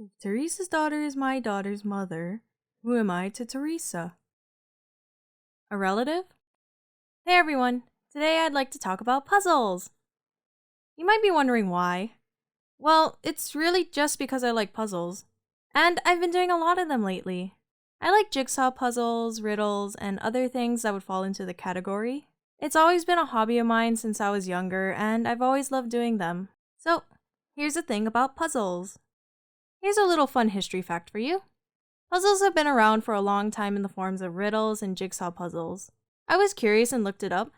If Teresa's daughter is my daughter's mother, who am I to Teresa? A relative? Hey everyone, today I'd like to talk about puzzles. You might be wondering why. Well, it's really just because I like puzzles. And I've been doing a lot of them lately. I like jigsaw puzzles, riddles, and other things that would fall into the category. It's always been a hobby of mine since I was younger, and I've always loved doing them. So, here's the thing about puzzles. Here's a little fun history fact for you. Puzzles have been around for a long time in the forms of riddles and jigsaw puzzles. I was curious and looked it up.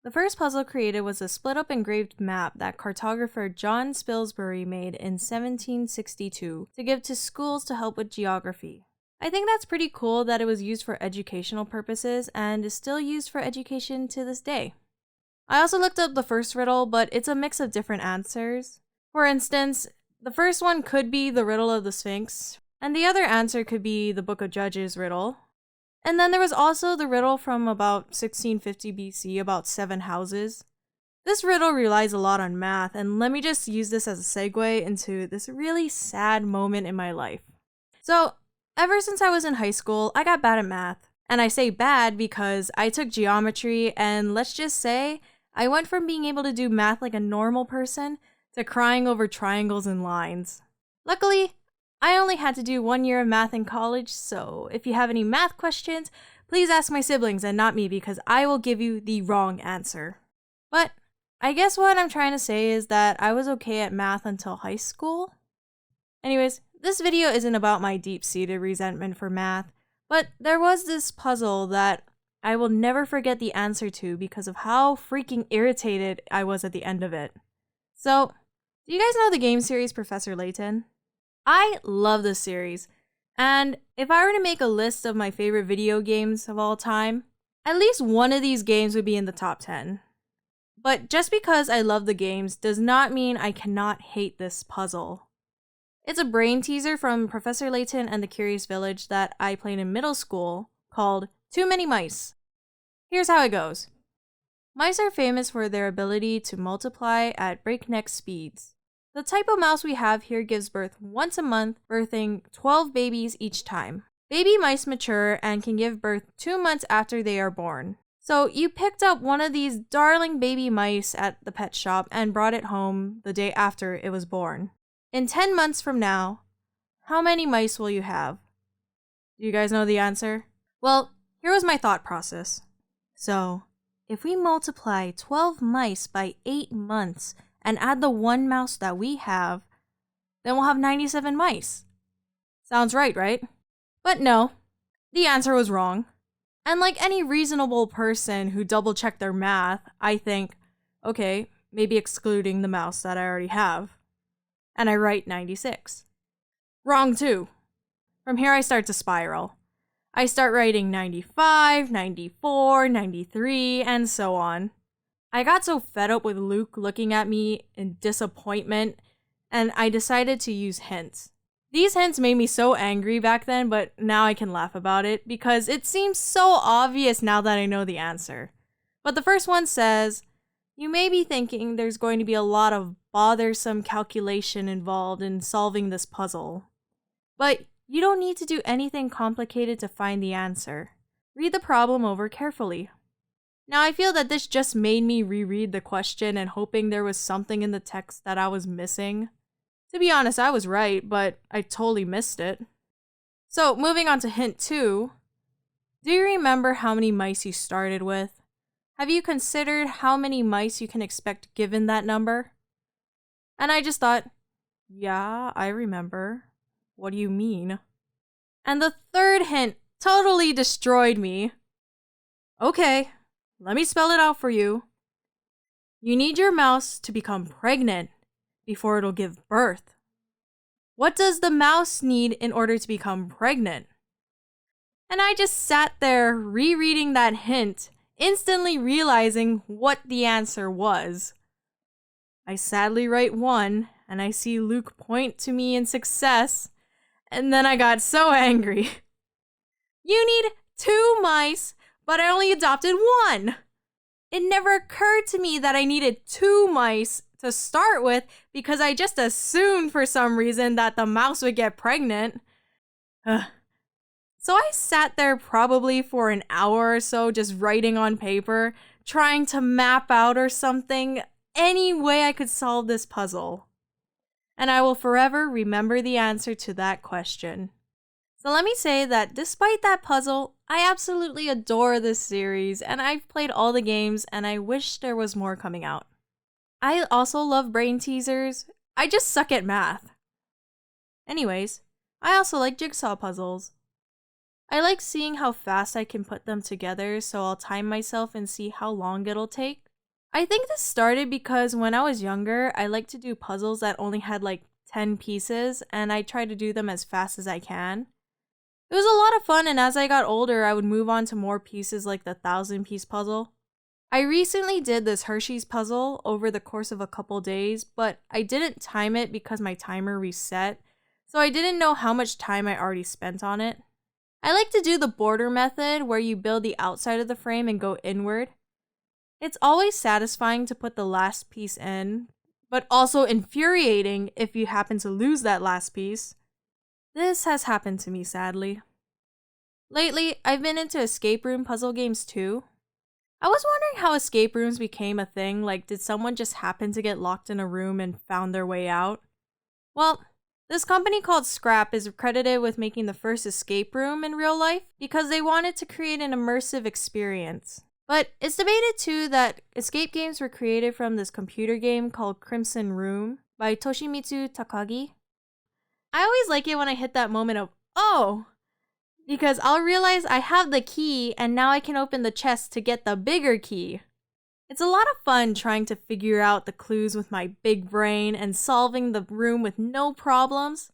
The first puzzle created was a split-up engraved map that cartographer John Spilsbury made in 1762 to give to schools to help with geography. I think that's pretty cool that it was used for educational purposes and is still used for education to this day. I also looked up the first riddle, but it's a mix of different answers. For instance, the first one could be the riddle of the Sphinx, and the other answer could be the Book of Judges riddle. And then there was also the riddle from about 1650 BC about 7 houses. This riddle relies a lot on math, and let me just use this as a segue into this really sad moment in my life. So, ever since I was in high school, I got bad at math. And I say bad because I took geometry, and let's just say, I went from being able to do math like a normal person to crying over triangles and lines. Luckily, I only had to do 1 year of math in college, so if you have any math questions, please ask my siblings and not me because I will give you the wrong answer. But I guess what I'm trying to say is that I was okay at math until high school. Anyways, this video isn't about my deep-seated resentment for math, but there was this puzzle that I will never forget the answer to because of how freaking irritated I was at the end of it. So, do you guys know the game series Professor Layton? I love this series, and if I were to make a list of my favorite video games of all time, at least one of these games would be in the top 10. But just because I love the games does not mean I cannot hate this puzzle. It's a brain teaser from Professor Layton and the Curious Village that I played in middle school called Too Many Mice. Here's how it goes. Mice are famous for their ability to multiply at breakneck speeds. The type of mouse we have here gives birth once a month, birthing 12 babies each time. Baby mice mature and can give birth 2 months after they are born. So you picked up one of these darling baby mice at the pet shop and brought it home the day after it was born. In 10 months from now, how many mice will you have? Do you guys know the answer? Well, here was my thought process. So, if we multiply 12 mice by 8 months, and add the 1 mouse that we have, then we'll have 97 mice. Sounds right, right? But no, the answer was wrong. And like any reasonable person who double-checked their math, I think, okay, maybe excluding the mouse that I already have. And I write 96. Wrong too. From here I start to spiral. I start writing 95, 94, 93, and so on. I got so fed up with Luke looking at me in disappointment, and I decided to use hints. These hints made me so angry back then, but now I can laugh about it because it seems so obvious now that I know the answer. But the first one says, you may be thinking there's going to be a lot of bothersome calculation involved in solving this puzzle. But you don't need to do anything complicated to find the answer. Read the problem over carefully. Now, I feel that this just made me reread the question and hoping there was something in the text that I was missing. To be honest, I was right, but I totally missed it. So, moving on to hint 2. Do you remember how many mice you started with? Have you considered how many mice you can expect given that number? And I just thought, yeah, I remember. What do you mean? And the third hint totally destroyed me. Okay. Let me spell it out for you. You need your mouse to become pregnant before it'll give birth. What does the mouse need in order to become pregnant? And I just sat there rereading that hint, instantly realizing what the answer was. I sadly write 1, and I see Luke point to me in success, and then I got so angry. You need 2 mice, but I only adopted 1. It never occurred to me that I needed 2 mice to start with because I just assumed for some reason that the mouse would get pregnant. So I sat there probably for an hour or so just writing on paper, trying to map out or something any way I could solve this puzzle. And I will forever remember the answer to that question. So let me say that despite that puzzle, I absolutely adore this series and I've played all the games and I wish there was more coming out. I also love brain teasers. I just suck at math. Anyways, I also like jigsaw puzzles. I like seeing how fast I can put them together, so I'll time myself and see how long it'll take. I think this started because when I was younger, I liked to do puzzles that only had like 10 pieces and I try to do them as fast as I can. It was a lot of fun, and as I got older, I would move on to more pieces like the 1,000-piece puzzle. I recently did this Hershey's puzzle over the course of a couple days, but I didn't time it because my timer reset, so I didn't know how much time I already spent on it. I like to do the border method where you build the outside of the frame and go inward. It's always satisfying to put the last piece in, but also infuriating if you happen to lose that last piece. This has happened to me, sadly. Lately, I've been into escape room puzzle games too. I was wondering how escape rooms became a thing, like did someone just happen to get locked in a room and found their way out? Well, this company called Scrap is credited with making the first escape room in real life because they wanted to create an immersive experience. But it's debated too that escape games were created from this computer game called Crimson Room by Toshimitsu Takagi. I always like it when I hit that moment of, oh, because I'll realize I have the key and now I can open the chest to get the bigger key. It's a lot of fun trying to figure out the clues with my big brain and solving the room with no problems.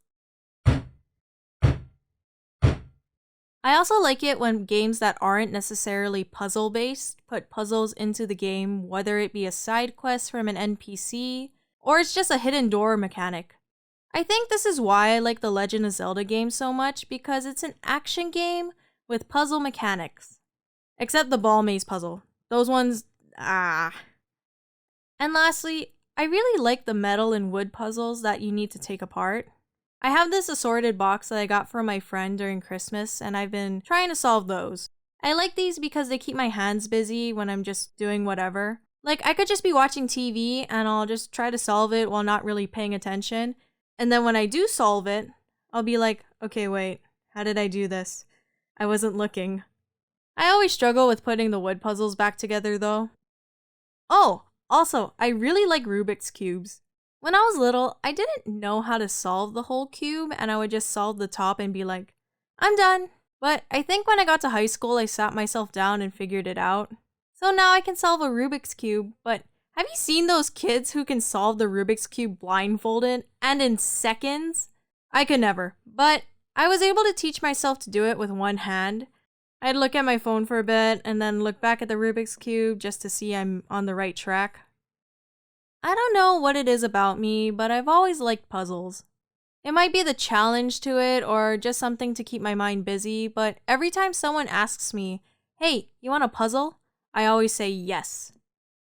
I also like it when games that aren't necessarily puzzle-based put puzzles into the game, whether it be a side quest from an NPC or it's just a hidden door mechanic. I think this is why I like the Legend of Zelda game so much, because it's an action game with puzzle mechanics. Except the ball maze puzzle. Those ones, And lastly, I really like the metal and wood puzzles that you need to take apart. I have this assorted box that I got from my friend during Christmas, and I've been trying to solve those. I like these because they keep my hands busy when I'm just doing whatever. Like, I could just be watching TV and I'll just try to solve it while not really paying attention. And then when I do solve it, I'll be like, okay, wait, how did I do this? I wasn't looking. I always struggle with putting the wood puzzles back together though. Oh, also, I really like Rubik's Cubes. When I was little, I didn't know how to solve the whole cube and I would just solve the top and be like, I'm done. But I think when I got to high school, I sat myself down and figured it out. So now I can solve a Rubik's Cube, but have you seen those kids who can solve the Rubik's Cube blindfolded and in seconds? I could never, but I was able to teach myself to do it with one hand. I'd look at my phone for a bit and then look back at the Rubik's Cube just to see I'm on the right track. I don't know what it is about me, but I've always liked puzzles. It might be the challenge to it or just something to keep my mind busy, but every time someone asks me, hey, you want a puzzle? I always say yes.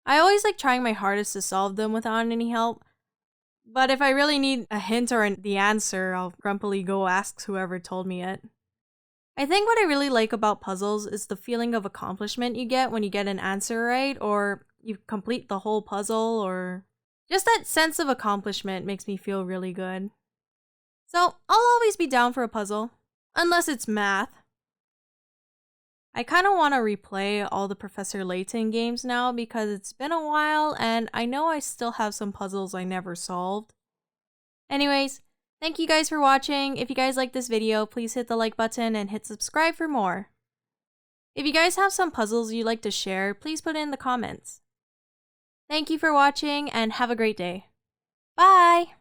I always like trying my hardest to solve them without any help. But if I really need a hint or the answer, I'll grumpily go ask whoever told me it. I think what I really like about puzzles is the feeling of accomplishment you get when you get an answer right, or you complete the whole puzzle, or just that sense of accomplishment makes me feel really good. So I'll always be down for a puzzle, unless it's math. I kind of want to replay all the Professor Layton games now because it's been a while and I know I still have some puzzles I never solved. Anyways, thank you guys for watching. If you guys like this video, please hit the like button and hit subscribe for more. If you guys have some puzzles you'd like to share, please put it in the comments. Thank you for watching and have a great day. Bye!